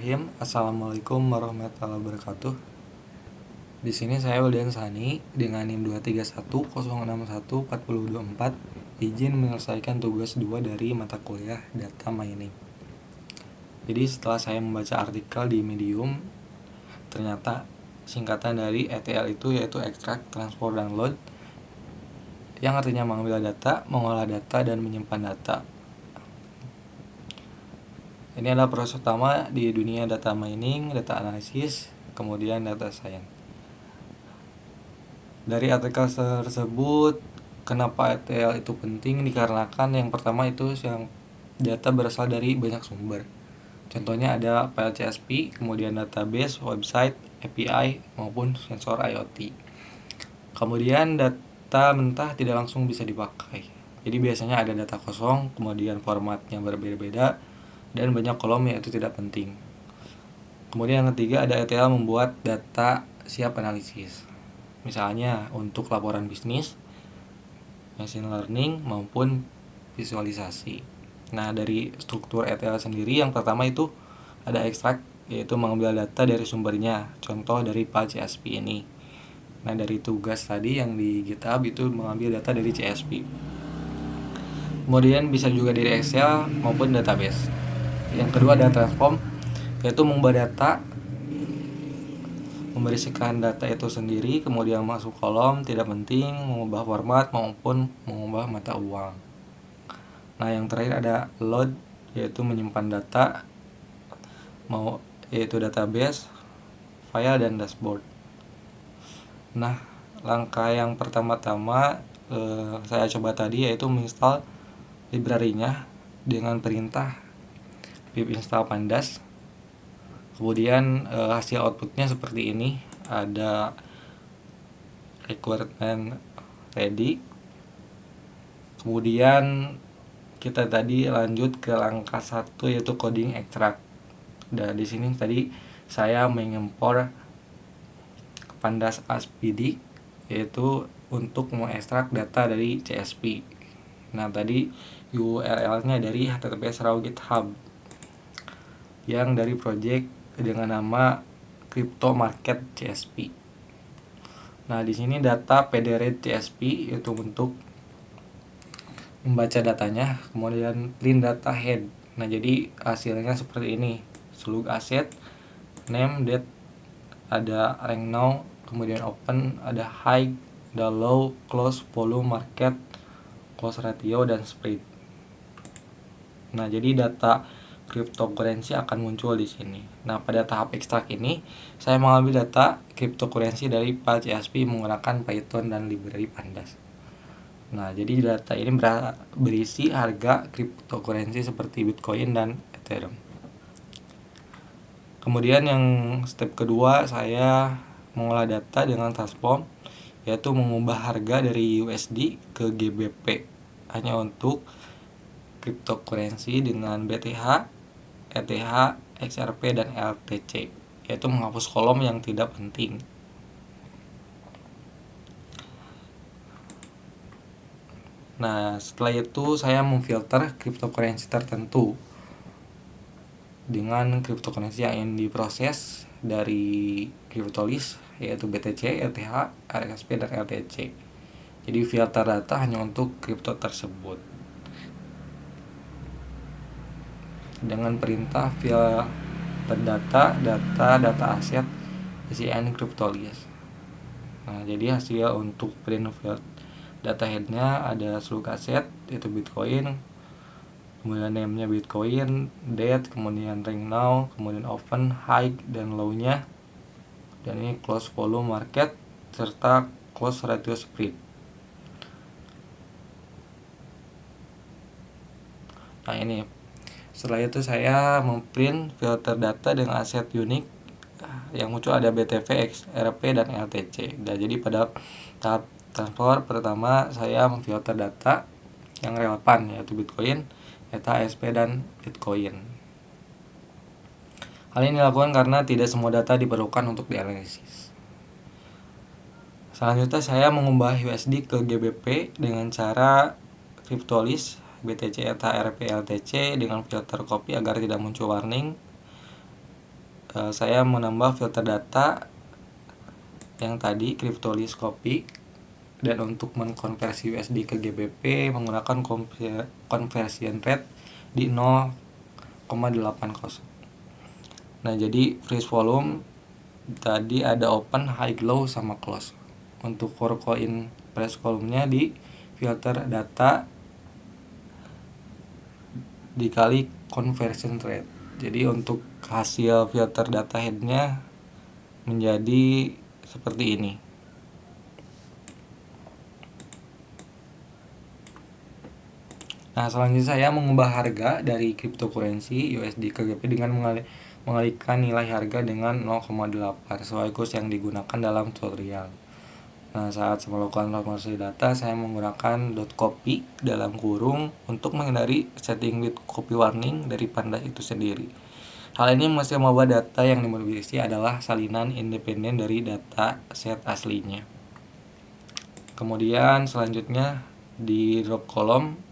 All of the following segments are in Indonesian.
Bismillahirrahmanirrahim. Assalamualaikum warahmatullahi wabarakatuh. Di sini saya Wildian Sani dengan NIM 231061424 izin menyelesaikan tugas 2 dari mata kuliah Data Mining. Jadi setelah saya membaca artikel di Medium, ternyata singkatan dari ETL itu yaitu Extract, Transport, dan Load, yang artinya mengambil data, mengolah data, dan menyimpan data. Ini adalah proses utama di dunia data mining, data analisis, kemudian data science. Dari artikel tersebut, kenapa ETL itu penting? Dikarenakan yang pertama itu yang data berasal dari banyak sumber. Contohnya ada file CSV, kemudian database, website, API, maupun sensor IoT. Kemudian data mentah tidak langsung bisa dipakai. Jadi biasanya ada data kosong, kemudian formatnya berbeda-beda, dan banyak kolom yang itu tidak penting. Kemudian yang ketiga ada ETL membuat data siap analisis. Misalnya untuk laporan bisnis, machine learning, maupun visualisasi. Nah, dari struktur ETL sendiri yang pertama itu ada extract, yaitu mengambil data dari sumbernya. Contoh dari file CSV ini. Nah, dari tugas tadi yang di GitHub itu mengambil data dari CSV. Kemudian bisa juga dari Excel maupun database. Yang kedua ada transform, yaitu mengubah data, membersihkan data itu sendiri, kemudian masuk kolom tidak penting, mengubah format maupun mengubah mata uang. Nah, yang terakhir ada load, yaitu menyimpan data, yaitu database, file, dan dashboard. Nah, langkah yang pertama-tama saya coba tadi yaitu menginstal library-nya dengan perintah pip install pandas. Kemudian hasil outputnya seperti ini, ada requirement ready. Kemudian kita tadi lanjut ke langkah 1 yaitu coding extract. Dan di sini tadi saya mengimpor pandas ASPD yaitu untuk mengekstrak data dari CSV. Nah, tadi URL-nya dari https raw GitHub yang dari project dengan nama Crypto Market CSV. Nah, di sini data pdread CSV itu untuk membaca datanya, kemudian print data head. Nah, jadi hasilnya seperti ini. Slug asset, name, date, ada rank now, kemudian open, ada high, ada low, close, volume, market, close ratio, dan spread. Nah, jadi data cryptocurrency akan muncul di sini. Nah, pada tahap ekstrak ini, saya mengambil data cryptocurrency dari file CSV menggunakan Python dan library pandas. Nah, jadi data ini berisi harga cryptocurrency seperti Bitcoin dan Ethereum. Kemudian yang step kedua, saya mengolah data dengan transform, yaitu mengubah harga dari USD ke GBP hanya untuk cryptocurrency dengan BTH, ETH, XRP, dan LTC, yaitu menghapus kolom yang tidak penting. Nah, setelah itu saya memfilter cryptocurrency tertentu dengan cryptocurrency yang ingin diproses dari cryptolist, yaitu BTC, ETH, RSP, dan LTC. Jadi filter data hanya untuk kripto tersebut dengan perintah filter data aset SIN cryptolist. Nah, jadi hasil untuk print data headnya ada slug asset yaitu Bitcoin, kemudian name-nya Bitcoin, date, kemudian rank now, kemudian open, high, dan low-nya, dan ini close, volume, market, serta close ratio, spread. Nah, ini setelah itu saya memprint filter data dengan aset unik yang muncul ada BTV, XRP, dan LTC. Nah, jadi pada tahap transfer pertama saya memfilter data yang relevan yaitu Bitcoin, ETH, ASP, dan Bitcoin. Hal ini dilakukan karena tidak semua data diperlukan untuk dianalisis. Selanjutnya saya mengubah USD ke GBP dengan cara cryptolist BTC, ETH, RP, LTC dengan filter copy agar tidak muncul warning. saya menambah filter data yang tadi Cryptolithium, dan untuk mengkonversi USD ke GBP menggunakan conversion rate di 0,80. Nah, jadi freeze volume tadi ada open, high, low, sama close. Untuk core coin freeze volume-nya di filter data dikali conversion rate. Jadi untuk hasil filter data head-nya menjadi seperti ini. Nah, selanjutnya saya mengubah harga dari cryptocurrency USD ke GBP dengan mengalihkan nilai harga dengan 0,8 sesuai kurs yang digunakan dalam tutorial. Nah, saat melakukan transformasi data, saya menggunakan .copy dalam kurung untuk menghindari setting with copy warning dari Panda itu sendiri. Hal ini masih membawa data yang dimodifikasi adalah salinan independen dari data set aslinya. Kemudian selanjutnya di drop column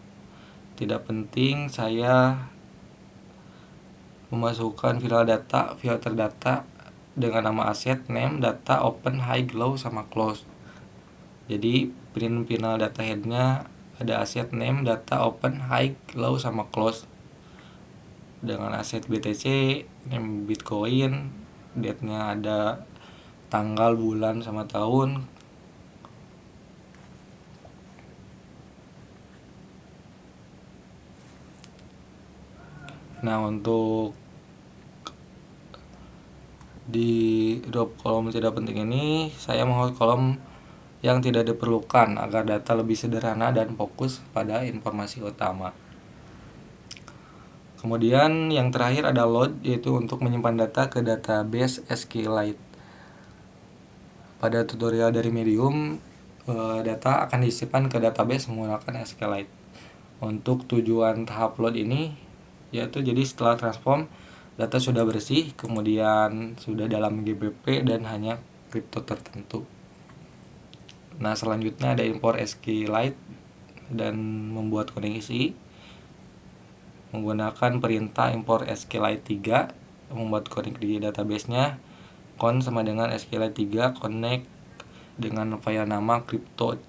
tidak penting saya memasukkan filter data dengan nama aset, name, data, open, high, low, sama close. Jadi final data headnya ada aset, name, data, open, high, low, sama close. Dengan aset BTC, name Bitcoin, date-nya ada tanggal, bulan, sama tahun. Nah, untuk di drop kolom tidak penting ini, saya mau kolom yang tidak diperlukan agar data lebih sederhana dan fokus pada informasi utama. Kemudian yang terakhir ada load, yaitu untuk menyimpan data ke database SQLite. Pada tutorial dari Medium, data akan disimpan ke database menggunakan SQLite. Untuk tujuan tahap load ini, yaitu jadi setelah transform, data sudah bersih, kemudian sudah dalam GBP dan hanya kripto tertentu. Nah, selanjutnya ada import SQLite dan membuat koneksi menggunakan perintah import SQLite 3, membuat connect di database-nya. Con sama dengan SQLite 3 connect dengan file nama crypto.db.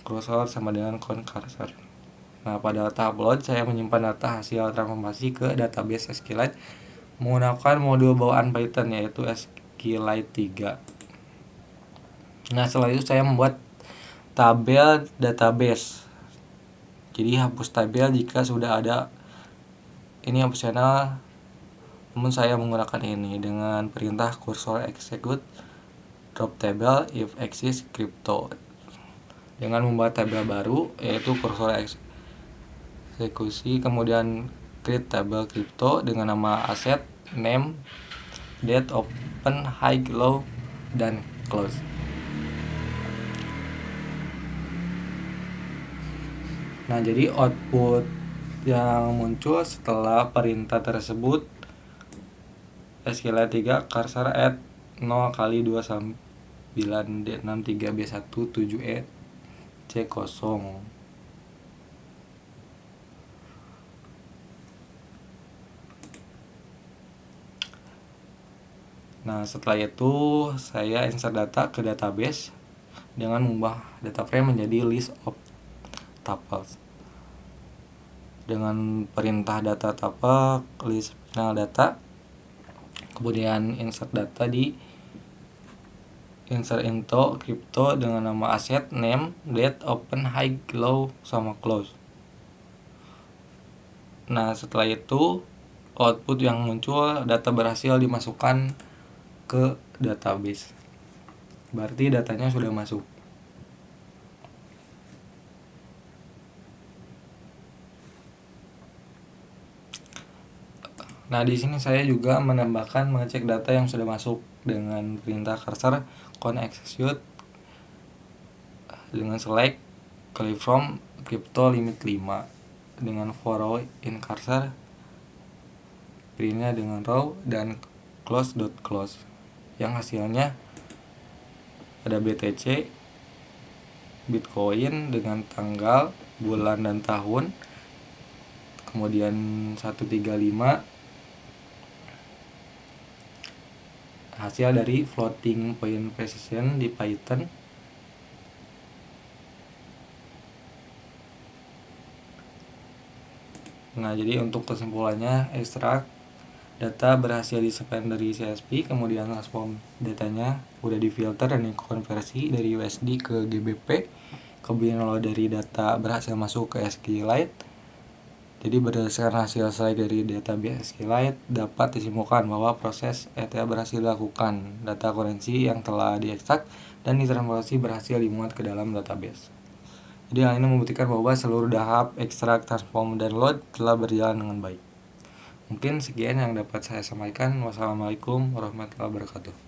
Cursor sama dengan con cursor. Nah, pada tahap load saya menyimpan data hasil transformasi ke database SQLite menggunakan modul bawaan Python, yaitu SQLite 3. Nah, setelah itu saya membuat tabel database. Jadi hapus tabel jika sudah ada. Ini opsional, namun saya menggunakan ini dengan perintah cursor execute drop table if exists crypto. Dengan membuat tabel baru, yaitu cursor eksekusi, kemudian create table crypto dengan nama aset, name, date, open, high, low, dan close. Nah, jadi output yang muncul setelah perintah tersebut SQLite 3 cursor add 0 kali 29 D63 B1 7E C0. Nah, setelah itu saya insert data ke database dengan mengubah data frame menjadi list of tuples. Dengan perintah data tuple list final data, kemudian insert data di insert into crypto dengan nama aset, name, date, open, high, low, sama close. Nah, setelah itu output yang muncul data berhasil dimasukkan ke database. Berarti datanya sudah masuk. Nah, di sini saya juga menambahkan mengecek data yang sudah masuk dengan perintah cursor con execute dengan select click from crypto limit 5 dengan for row in cursor, printnya dengan row, dan close yang hasilnya ada BTC, Bitcoin dengan tanggal, bulan, dan tahun, kemudian 135, hasil dari floating point precision di Python. Nah, jadi untuk kesimpulannya, ekstrak data berhasil disimpan dari CSV, kemudian transform datanya udah difilter dan dikonversi dari USD ke GBP, kemudian lalu dari data berhasil masuk ke SQLite. Jadi berdasarkan hasil slide dari database SQLite dapat disimpulkan bahwa proses ETL berhasil dilakukan, data kurensi yang telah diekstrak dan ditransformasi berhasil dimuat ke dalam database. Jadi hal ini membuktikan bahwa seluruh tahap ekstrak, transform, dan load telah berjalan dengan baik. Mungkin sekian yang dapat saya sampaikan. Wassalamualaikum warahmatullahi wabarakatuh.